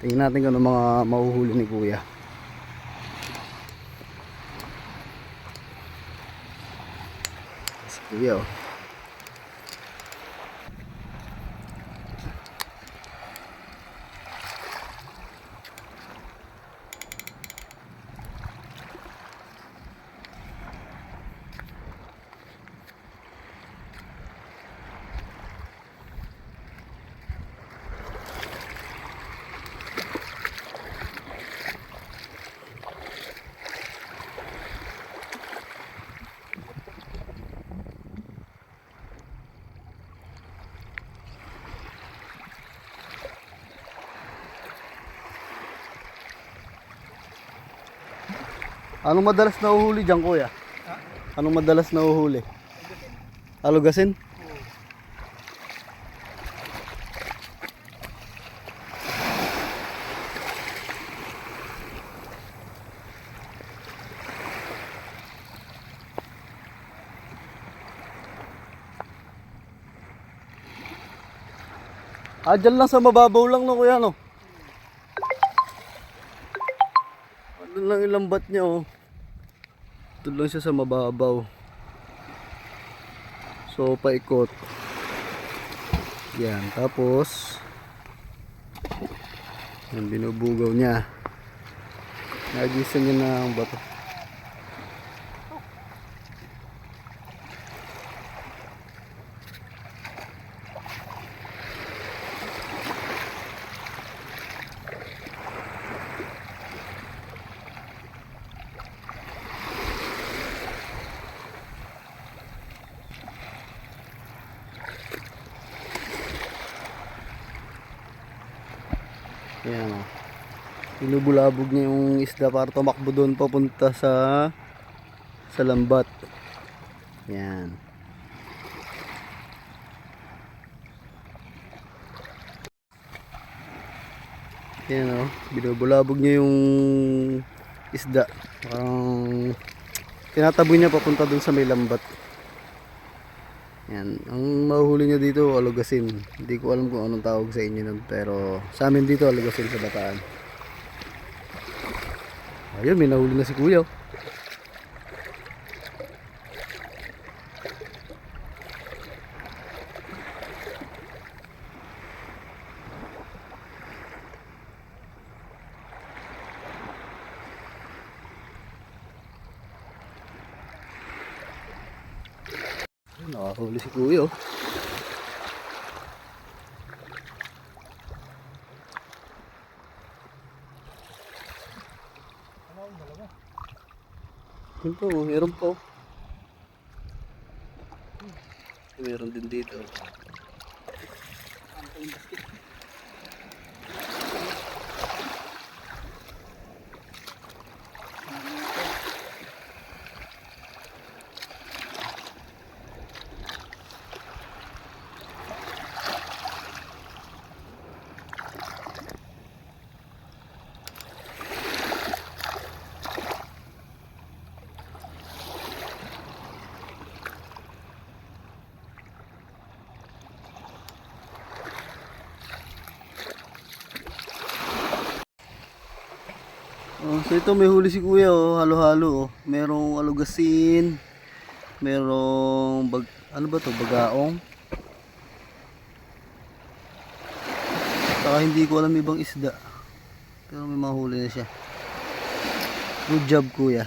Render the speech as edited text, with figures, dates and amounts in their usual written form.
Tingnan natin kung ano mga mahuhuli ni kuya. Si kuya oh. Anong madalas nahuhuli dyan kuya? Ha? Anong madalas nahuhuli? Alugasin? Dyan lang sa mababaw lang no kuya no? Doon lang yung lambat niya oh. Doon lang siya sa mababaw. So paikot. Yan, tapos yan, binubugaw niya. Nagisa niya na ang bato. Yan o. Binubulabog niya yung isda para tumakbo doon papunta sa lambat. Yan. Yan o. Binubulabog niya yung isda. Parang tinataboy niya papunta doon sa may lambat. Yan. Ang mahuhuli niya dito, alugasin. Hindi ko alam kung anong tawag sa inyo nun. Pero sa amin dito, alugasin sa Bataan. Ayun, may nahuli na si kuya. Nakahuli si kuya. Yun po, meron po. Meron din dito. So ito may huli si kuya oh, halo-halo oh. Merong alugasin, merong ano ba to, bagaong. Saka hindi ko alam ibang isda. Pero may mahuli na siya. Good job kuya.